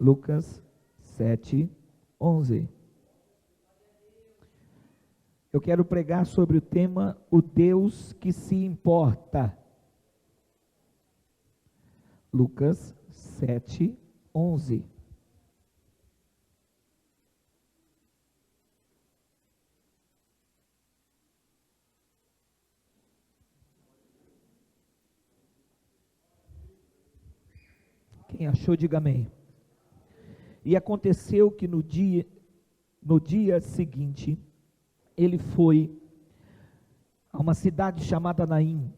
Lucas 7:11. Eu quero pregar sobre o tema, o Deus que se importa. Lucas 7:11. Quem achou, diga amém. E aconteceu que no dia seguinte, ele foi a uma cidade chamada Naim,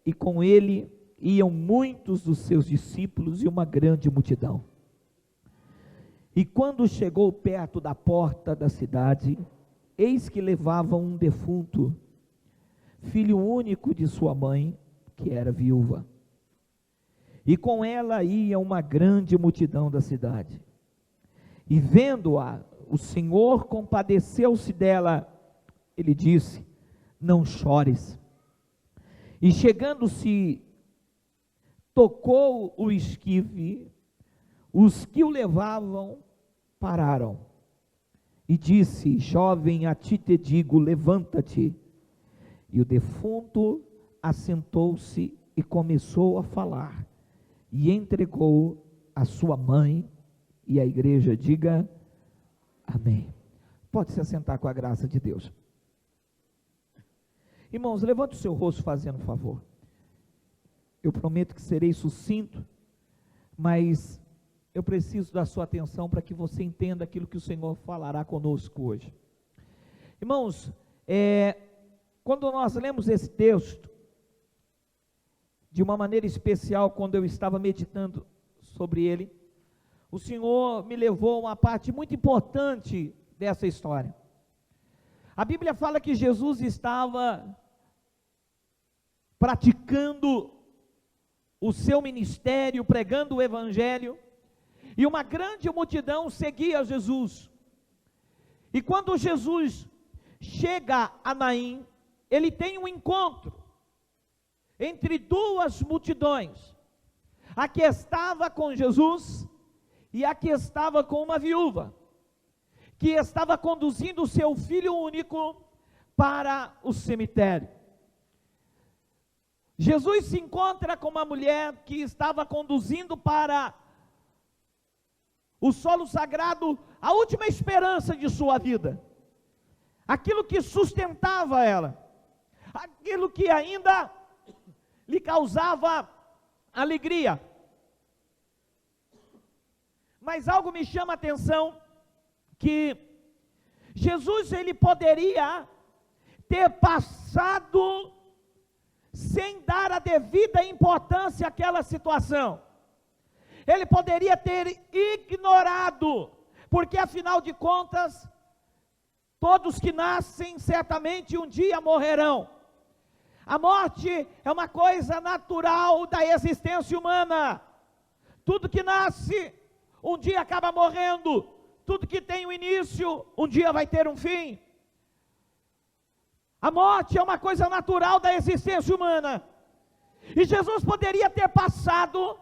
e com ele iam muitos dos seus discípulos e uma grande multidão. E quando chegou perto da porta da cidade, eis que levavam um defunto, filho único de sua mãe, que era viúva. E com ela ia uma grande multidão da cidade. E vendo-a, o Senhor compadeceu-se dela. Ele disse: não chores. E chegando-se, tocou o esquife, os que o levavam pararam. E disse: jovem, a ti te digo, levanta-te. E o defunto assentou-se e começou a falar. E entregou a sua mãe, e a igreja diga amém. Pode se assentar com a graça de Deus. Irmãos, levante o seu rosto fazendo um favor. Eu prometo que serei sucinto, mas eu preciso da sua atenção para que você entenda aquilo que o Senhor falará conosco hoje. Irmãos, quando nós lemos esse texto, de uma maneira especial, quando eu estava meditando sobre ele, o Senhor me levou a uma parte muito importante dessa história. A Bíblia fala que Jesus estava praticando o seu ministério, pregando o evangelho, e uma grande multidão seguia Jesus. E quando Jesus chega a Naim, ele tem um encontro entre duas multidões, a que estava com Jesus e a que estava com uma viúva, que estava conduzindo o seu filho único para o cemitério. Jesus se encontra com uma mulher que estava conduzindo para o solo sagrado a última esperança de sua vida, aquilo que sustentava ela, aquilo que ainda lhe causava alegria. Mas algo me chama a atenção, que Jesus, ele poderia ter passado sem dar a devida importância àquela situação. Ele poderia ter ignorado, porque afinal de contas, todos que nascem certamente um dia morrerão. A morte é uma coisa natural da existência humana. Tudo que nasce, um dia acaba morrendo. Tudo que tem um início, um dia vai ter um fim. A morte é uma coisa natural da existência humana. E Jesus poderia ter passado,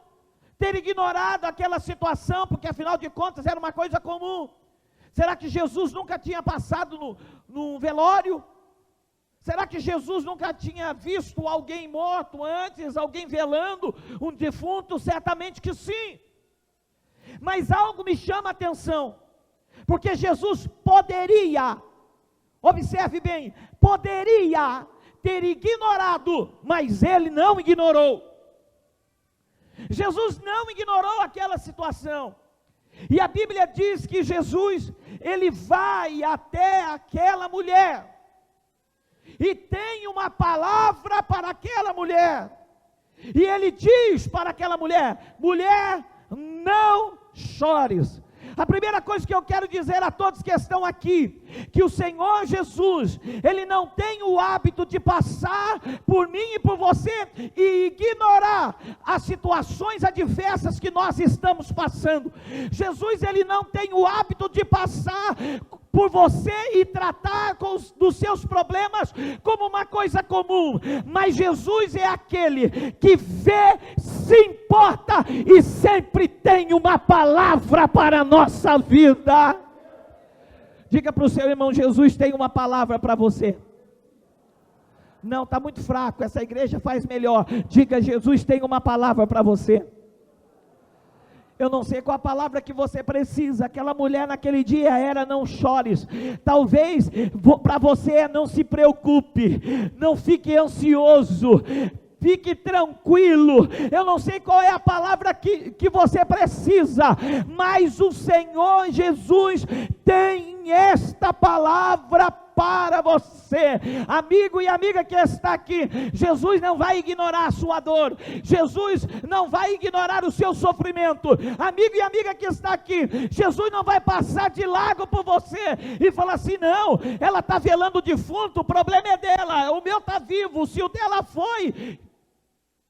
ter ignorado aquela situação, porque afinal de contas era uma coisa comum. Será que Jesus nunca tinha passado no velório? Será que Jesus nunca tinha visto alguém morto antes, alguém velando um defunto? Certamente que sim. Mas algo me chama a atenção, porque Jesus poderia, observe bem, poderia ter ignorado, mas ele não ignorou. Jesus não ignorou aquela situação. E a Bíblia diz que Jesus, ele vai até aquela mulher, e tem uma palavra para aquela mulher, e ele diz para aquela mulher: mulher, não chores. A primeira coisa que eu quero dizer a todos que estão aqui, que o Senhor Jesus, ele não tem o hábito de passar por mim e por você e ignorar as situações adversas que nós estamos passando. Jesus, ele não tem o hábito de passar por você e tratar dos seus problemas como uma coisa comum, mas Jesus é aquele que vê, se importa e sempre tem uma palavra para a nossa vida. Diga para o seu irmão: Jesus tem uma palavra para você. Não, está muito fraco, essa igreja faz melhor. Diga: Jesus tem uma palavra para você. Eu não sei qual a palavra que você precisa. Aquela mulher naquele dia era: não chores. Talvez para você: não se preocupe, não fique ansioso, fique tranquilo. Eu não sei qual é a palavra que você precisa, mas o Senhor Jesus tem esta palavra para você, amigo e amiga que está aqui. Jesus não vai ignorar a sua dor, Jesus não vai ignorar o seu sofrimento. Amigo e amiga que está aqui, Jesus não vai passar de largo por você e falar assim: não, ela está velando o defunto, o problema é dela, o meu está vivo, se o dela foi,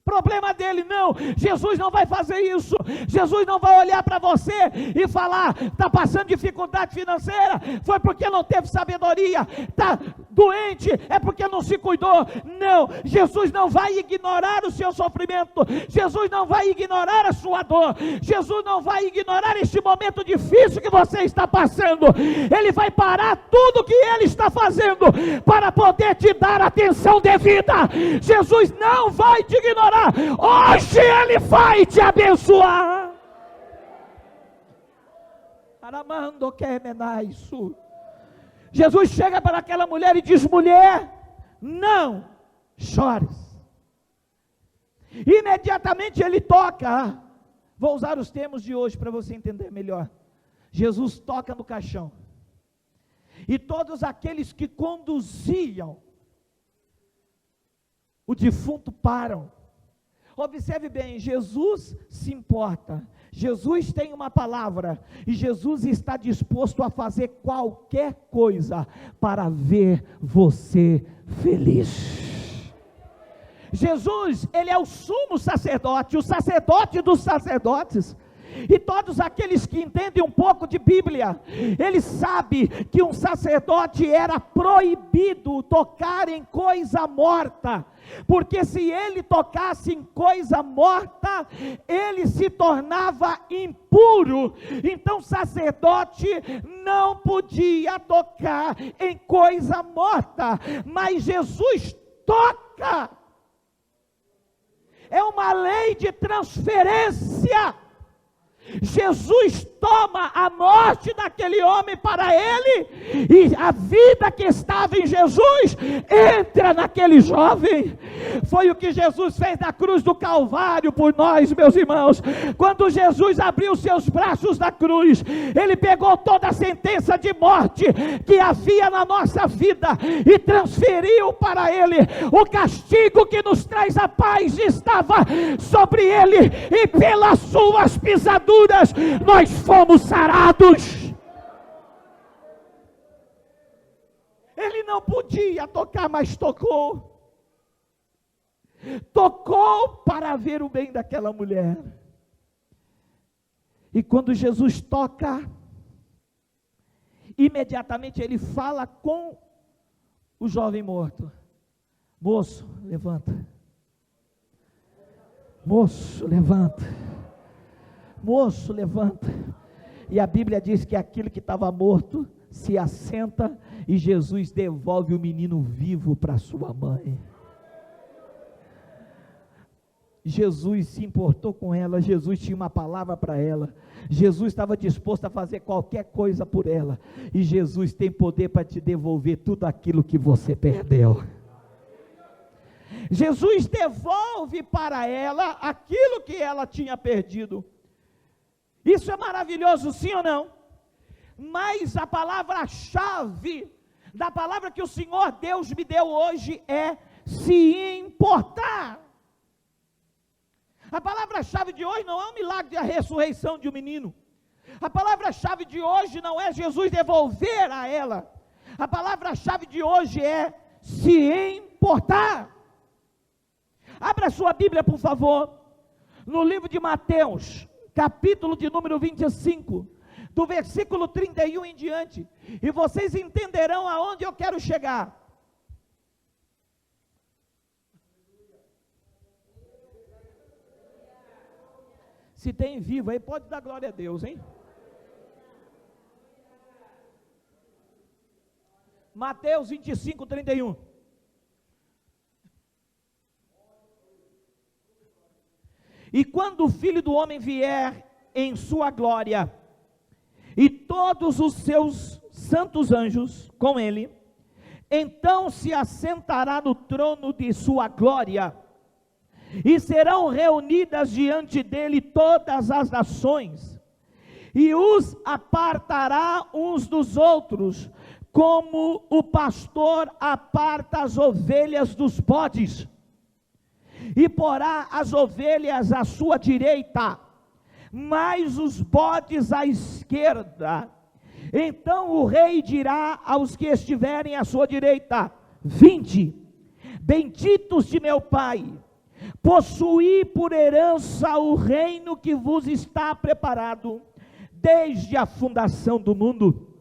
problema dele. Não, Jesus não vai fazer isso. Jesus não vai olhar para você e falar: está passando dificuldade financeira, foi porque não teve sabedoria, está doente, é porque não se cuidou. Não, Jesus não vai ignorar o seu sofrimento, Jesus não vai ignorar a sua dor, Jesus não vai ignorar este momento difícil que você está passando. Ele vai parar tudo que ele está fazendo para poder te dar atenção devida. Jesus não vai te ignorar. Hoje Ele vai te abençoar. Jesus chega para aquela mulher e diz: mulher, não chores. Imediatamente Ele toca. Vou usar os termos de hoje para você entender melhor. Jesus toca no caixão, e todos aqueles que conduziam o defunto param. Observe bem, Jesus se importa, Jesus tem uma palavra, e Jesus está disposto a fazer qualquer coisa para ver você feliz. Jesus, Ele é o sumo sacerdote, o sacerdote dos sacerdotes. E todos aqueles que entendem um pouco de Bíblia, ele sabe que um sacerdote era proibido tocar em coisa morta, porque se ele tocasse em coisa morta, ele se tornava impuro. Então sacerdote não podia tocar em coisa morta, mas Jesus toca. É uma lei de transferência. Jesus toma a morte daquele homem para ele, e a vida que estava em Jesus entra naquele jovem. Foi o que Jesus fez na cruz do Calvário por nós, meus irmãos. Quando Jesus abriu seus braços na cruz, Ele pegou toda a sentença de morte que havia na nossa vida e transferiu para Ele. O castigo que nos traz a paz estava sobre Ele, e pelas suas pisaduras nós fomos sarados. Ele não podia tocar, mas tocou. Tocou para ver o bem daquela mulher. E quando Jesus toca, imediatamente Ele fala com o jovem morto: moço, levanta. Moço, levanta. Moço, levanta. E a Bíblia diz que aquilo que estava morto se assenta, e Jesus devolve o menino vivo para sua mãe. Jesus se importou com ela, Jesus tinha uma palavra para ela, Jesus estava disposto a fazer qualquer coisa por ela, e Jesus tem poder para te devolver tudo aquilo que você perdeu. Jesus devolve para ela aquilo que ela tinha perdido. Isso é maravilhoso, sim ou não? Mas a palavra-chave da palavra que o Senhor Deus me deu hoje é se importar. A palavra-chave de hoje não é um milagre da ressurreição de um menino. A palavra-chave de hoje não é Jesus devolver a ela. A palavra-chave de hoje é se importar. Abra sua Bíblia, por favor, no livro de Mateus, capítulo de número 25, do versículo 31 em diante, e vocês entenderão aonde eu quero chegar. Se tem vivo aí, pode dar glória a Deus, hein? Mateus 25, 31. E quando o Filho do Homem vier em sua glória, e todos os seus santos anjos com ele, então se assentará no trono de sua glória, e serão reunidas diante dele todas as nações, e os apartará uns dos outros, como o pastor aparta as ovelhas dos bodes, e porá as ovelhas à sua direita, mas os bodes à esquerda. Então o rei dirá aos que estiverem à sua direita: vinde, benditos de meu Pai, possuí por herança o reino que vos está preparado desde a fundação do mundo.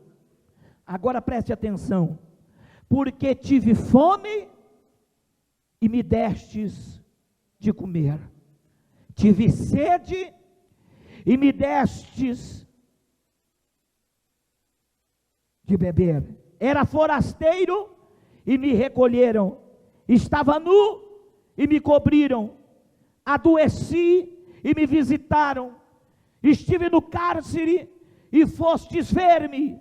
Agora preste atenção: porque tive fome e me destes de comer, tive sede e me destes de beber, era forasteiro e me recolheram, estava nu e me cobriram, adoeci e me visitaram, estive no cárcere e fostes ver-me.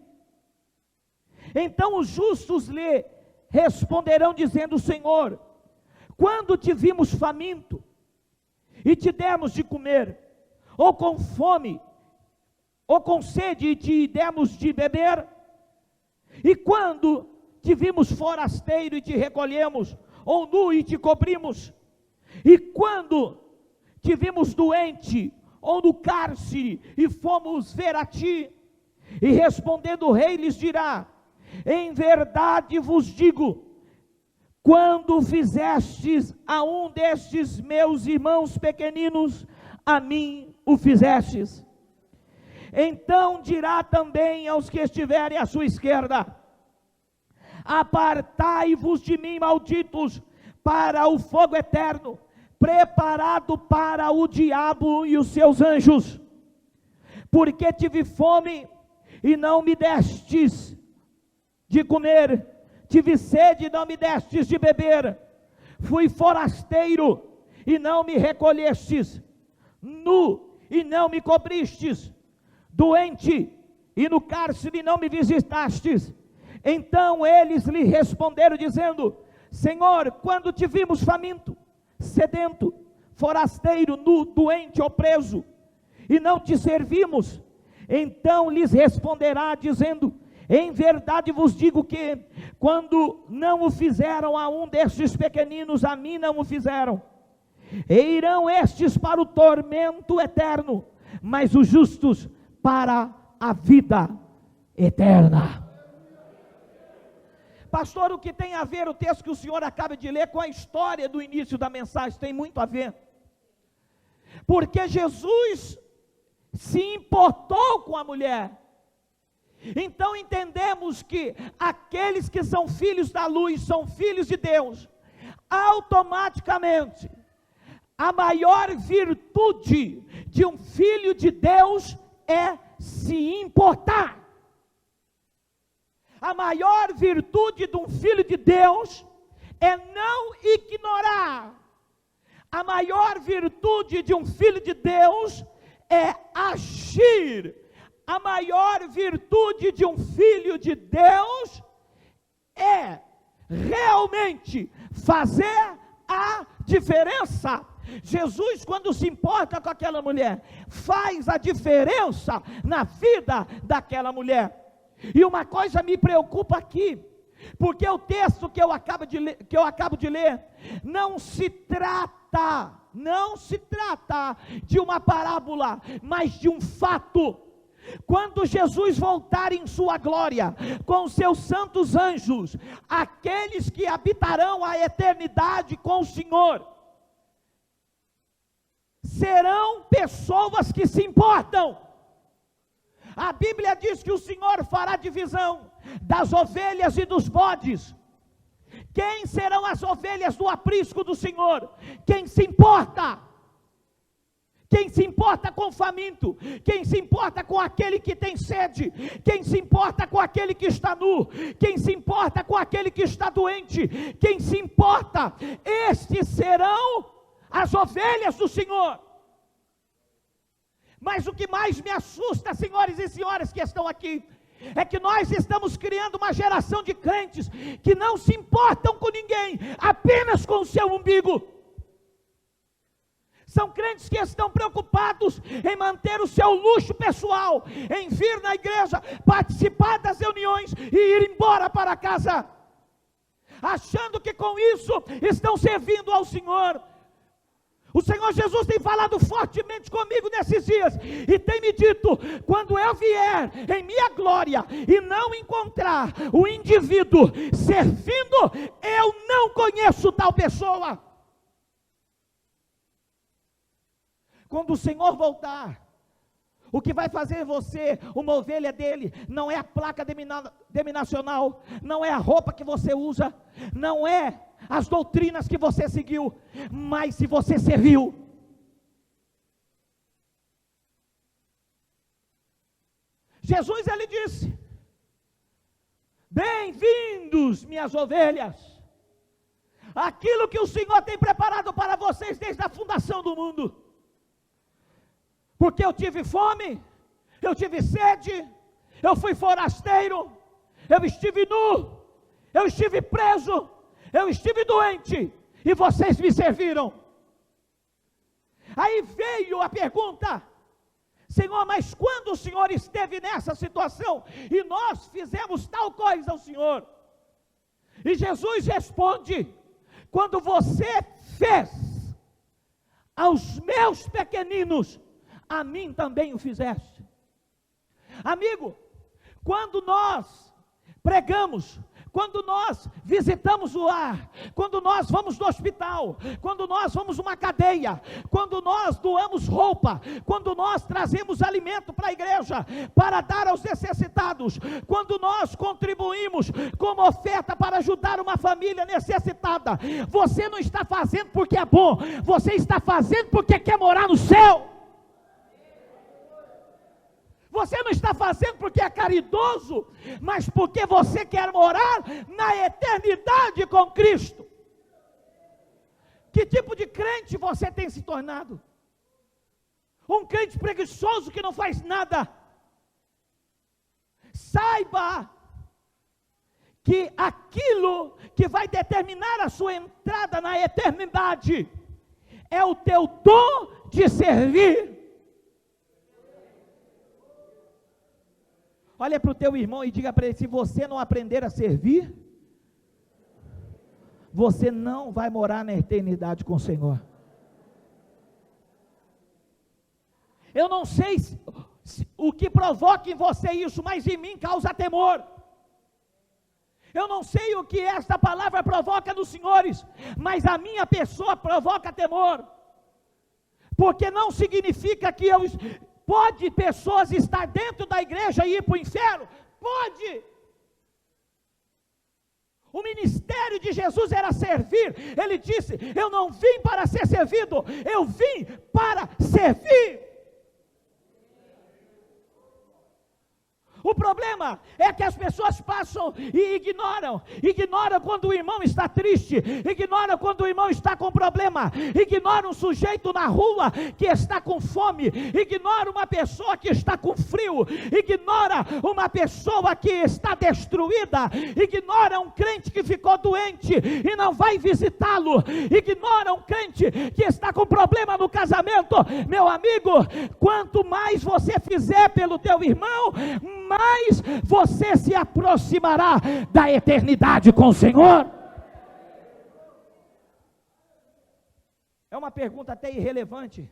Então os justos lhe responderão dizendo: Senhor, quando te vimos faminto e te demos de comer, ou com fome, ou com sede e te demos de beber? E quando te vimos forasteiro e te recolhemos, ou nu e te cobrimos? E quando te vimos doente, ou no cárcere, e fomos ver a ti? E respondendo o rei lhes dirá: em verdade vos digo, quando fizestes a um destes meus irmãos pequeninos, a mim o fizestes. Então dirá também aos que estiverem à sua esquerda: apartai-vos de mim, malditos, para o fogo eterno, preparado para o diabo e os seus anjos. Porque tive fome e não me destes de comer, tive sede e não me destes de beber, fui forasteiro e não me recolhestes, nu e não me cobristes, doente e no cárcere e não me visitastes. Então eles lhe responderam dizendo: Senhor, quando te vimos faminto, sedento, forasteiro, nu, doente ou preso, e não te servimos? Então lhes responderá dizendo: em verdade vos digo que, quando não o fizeram a um destes pequeninos, a mim não o fizeram. E irão estes para o tormento eterno, mas os justos para a vida eterna. Pastor, o que tem a ver o texto que o senhor acaba de ler com a história do início da mensagem? Tem muito a ver. Porque Jesus se importou com a mulher. Então entendemos que aqueles que são filhos da luz, são filhos de Deus, automaticamente, a maior virtude de um filho de Deus é se importar. A maior virtude de um filho de Deus é não ignorar. A maior virtude de um filho de Deus é agir. A maior virtude de um filho de Deus é realmente fazer a diferença. Jesus, quando se importa com aquela mulher, faz a diferença na vida daquela mulher. E uma coisa me preocupa aqui, porque o texto que eu acabo de ler, não se trata de uma parábola, mas de um fato. Quando Jesus voltar em sua glória, com seus santos anjos, aqueles que habitarão a eternidade com o Senhor, serão pessoas que se importam. A Bíblia diz que o Senhor fará divisão das ovelhas e dos bodes. Quem serão as ovelhas do aprisco do Senhor? Quem se importa? Quem se importa com o faminto? Quem se importa com aquele que tem sede? Quem se importa com aquele que está nu? Quem se importa com aquele que está doente? Quem se importa? Estes serão as ovelhas do Senhor. Mas o que mais me assusta, senhores e senhoras que estão aqui, é que nós estamos criando uma geração de crentes que não se importam com ninguém, apenas com o seu umbigo. São crentes que estão preocupados em manter o seu luxo pessoal, em vir na igreja, participar das reuniões e ir embora para casa, achando que com isso estão servindo ao Senhor. O Senhor Jesus tem falado fortemente comigo nesses dias, e tem me dito: quando eu vier em minha glória, e não encontrar o indivíduo servindo, eu não conheço tal pessoa. Quando o Senhor voltar, o que vai fazer você uma ovelha dele, não é a placa denominacional, não é a roupa que você usa, não é as doutrinas que você seguiu, mas se você serviu. Jesus, ele disse: bem-vindos minhas ovelhas, aquilo que o Senhor tem preparado para vocês desde a fundação do mundo. Porque eu tive fome, eu tive sede, eu fui forasteiro, eu estive nu, eu estive preso, eu estive doente, e vocês me serviram. Aí veio a pergunta: Senhor, mas quando o Senhor esteve nessa situação, e nós fizemos tal coisa ao Senhor? E Jesus responde: quando você fez aos meus pequeninos, a mim também o fizeste. Amigo, quando nós pregamos, quando nós visitamos o lar, quando nós vamos no hospital, quando nós vamos numa cadeia, quando nós doamos roupa, quando nós trazemos alimento para a igreja, para dar aos necessitados, quando nós contribuímos como oferta para ajudar uma família necessitada, você não está fazendo porque é bom, você está fazendo porque quer morar no céu. Você não está fazendo porque é caridoso, mas porque você quer morar na eternidade com Cristo. Que tipo de crente você tem se tornado? Um crente preguiçoso que não faz nada. Saiba que aquilo que vai determinar a sua entrada na eternidade é o teu dom de servir. Olha para o teu irmão e diga para ele: se você não aprender a servir, você não vai morar na eternidade com o Senhor. Eu não sei o que provoca em você isso, mas em mim causa temor. Eu não sei o que esta palavra provoca nos senhores, mas a minha pessoa provoca temor, porque não significa que pode pessoas estar dentro da igreja e ir para o inferno? Pode. O ministério de Jesus era servir. Ele disse: eu não vim para ser servido, eu vim para servir. O problema é que as pessoas passam e ignoram quando o irmão está triste, ignoram quando o irmão está com problema, ignoram um sujeito na rua que está com fome, ignora uma pessoa que está com frio, ignora uma pessoa que está destruída, ignora um crente que ficou doente e não vai visitá-lo, ignora um crente que está com problema no casamento. Meu amigo, quanto mais você fizer pelo teu irmão, mais você se aproximará da eternidade com o Senhor. É uma pergunta até irrelevante,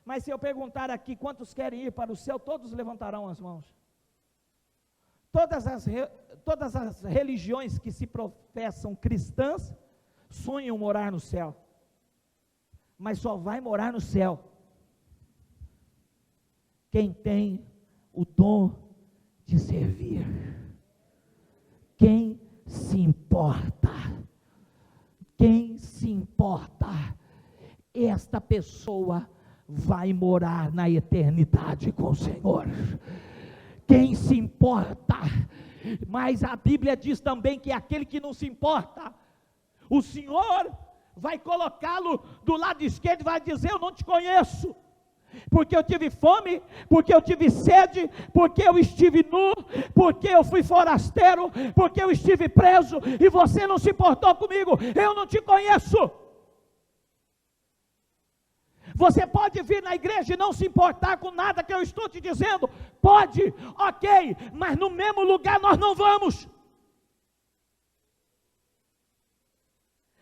mas se eu perguntar aqui quantos querem ir para o céu, todos levantarão as mãos. Todas as religiões que se professam cristãs sonham morar no céu, mas só vai morar no céu quem tem o dom de servir. Quem se importa? Quem se importa? Esta pessoa vai morar na eternidade com o Senhor. Quem se importa? Mas a Bíblia diz também que aquele que não se importa, o Senhor vai colocá-lo do lado esquerdo e vai dizer: eu não te conheço, porque eu tive fome, porque eu tive sede, porque eu estive nu, porque eu fui forasteiro, porque eu estive preso, e você não se importou comigo, eu não te conheço. Você pode vir na igreja e não se importar com nada que eu estou te dizendo, pode, ok, mas no mesmo lugar nós não vamos.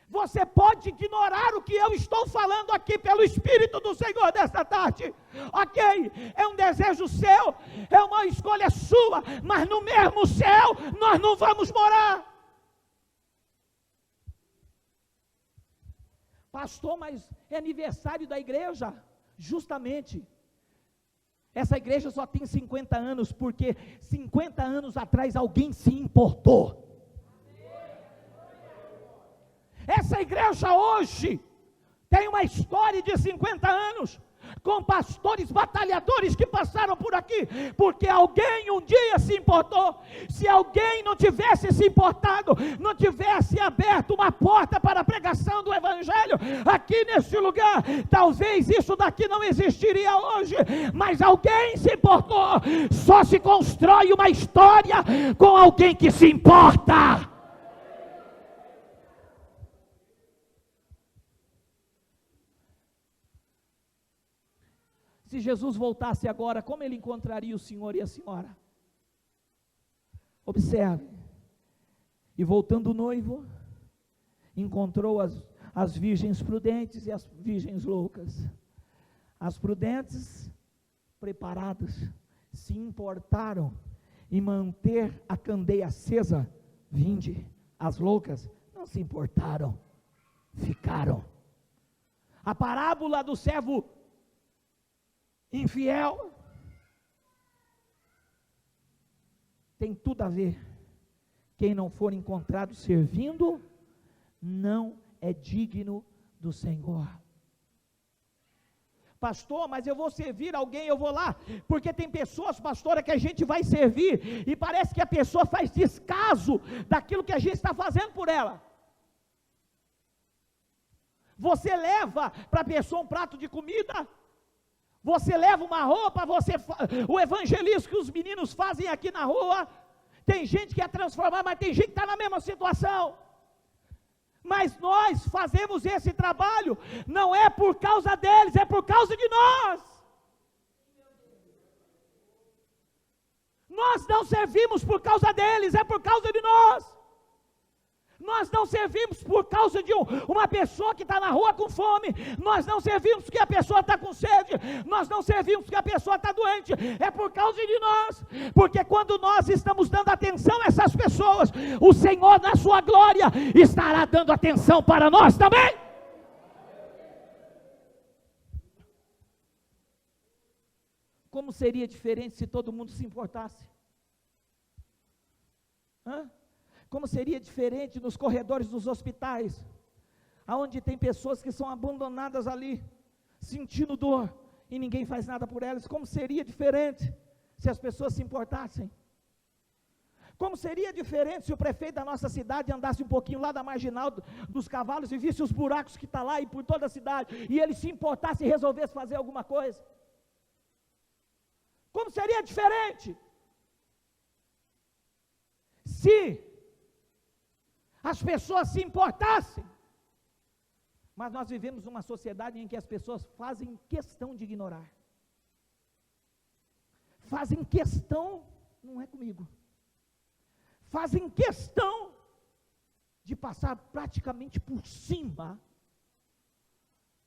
Você pode ignorar o que eu estou falando aqui pelo Espírito do Senhor desta tarde, ok, é um desejo seu, é uma escolha sua, mas no mesmo céu nós não vamos morar. Pastor, mas é aniversário da igreja. Justamente, essa igreja só tem 50 anos, porque 50 anos atrás alguém se importou. Essa igreja hoje tem uma história de 50 anos, com pastores batalhadores que passaram por aqui, porque alguém um dia se importou. Se alguém não tivesse se importado, não tivesse aberto uma porta para a pregação do Evangelho aqui neste lugar, talvez isso daqui não existiria hoje, mas alguém se importou. Só se constrói uma história com alguém que se importa. Se Jesus voltasse agora, como ele encontraria o senhor e a senhora? Observe. E voltando o noivo, encontrou as virgens prudentes e as virgens loucas. As prudentes, preparadas, se importaram em manter a candeia acesa. Vinde. As loucas não se importaram, ficaram. A parábola do servo infiel tem tudo a ver. Quem não for encontrado servindo, não é digno do Senhor. Pastor, mas eu vou servir alguém, eu vou lá, porque tem pessoas, pastora, que a gente vai servir, e parece que a pessoa faz descaso daquilo que a gente está fazendo por ela. Você leva para a pessoa um prato de comida, você leva uma roupa, o evangelismo que os meninos fazem aqui na rua, tem gente que é transformada, mas tem gente que está na mesma situação. Mas nós fazemos esse trabalho, não é por causa deles, é por causa de nós. Nós não servimos por causa deles, é por causa de nós. Nós não servimos por causa de uma pessoa que está na rua com fome, nós não servimos porque a pessoa está com sede, nós não servimos porque a pessoa está doente, é por causa de nós, porque quando nós estamos dando atenção a essas pessoas, o Senhor na sua glória estará dando atenção para nós também. Como seria diferente se todo mundo se importasse? Como seria diferente nos corredores dos hospitais, aonde tem pessoas que são abandonadas ali, sentindo dor, e ninguém faz nada por elas? Como seria diferente se as pessoas se importassem? Como seria diferente se o prefeito da nossa cidade andasse um pouquinho lá da marginal dos cavalos e visse os buracos que está lá e por toda a cidade, e ele se importasse e resolvesse fazer alguma coisa? Como seria diferente se as pessoas se importassem? Mas nós vivemos numa sociedade em que as pessoas fazem questão de ignorar. Fazem questão, não é comigo. Fazem questão de passar praticamente por cima.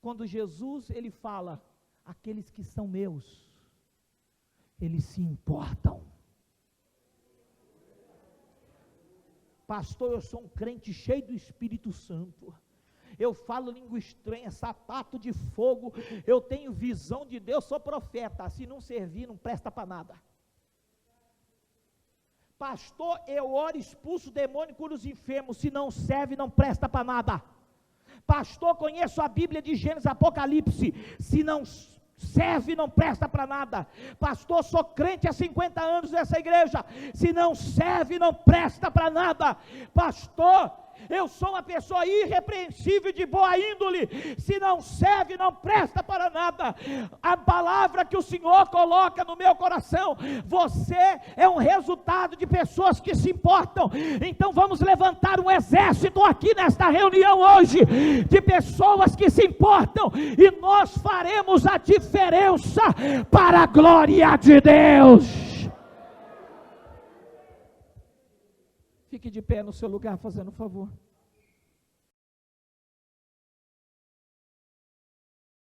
Quando Jesus, ele fala, aqueles que são meus, eles se importam. Pastor, eu sou um crente cheio do Espírito Santo, eu falo língua estranha, sapato de fogo, eu tenho visão de Deus, sou profeta, se não servir não presta para nada. Pastor, eu oro, expulso o demônio, curo os enfermos. Se não serve, não presta para nada. Pastor, conheço a Bíblia de Gênesis, Apocalipse. Se não serve, não presta para nada. Pastor, sou crente há 50 anos nessa igreja. Se não serve, não presta para nada. Pastor, eu sou uma pessoa irrepreensível, de boa índole. Se não serve, não presta para nada. A palavra que o Senhor coloca no meu coração: você é um resultado de pessoas que se importam. Então vamos levantar um exército aqui nesta reunião hoje, de pessoas que se importam, e nós faremos a diferença para a glória de Deus. Fique de pé no seu lugar, fazendo favor.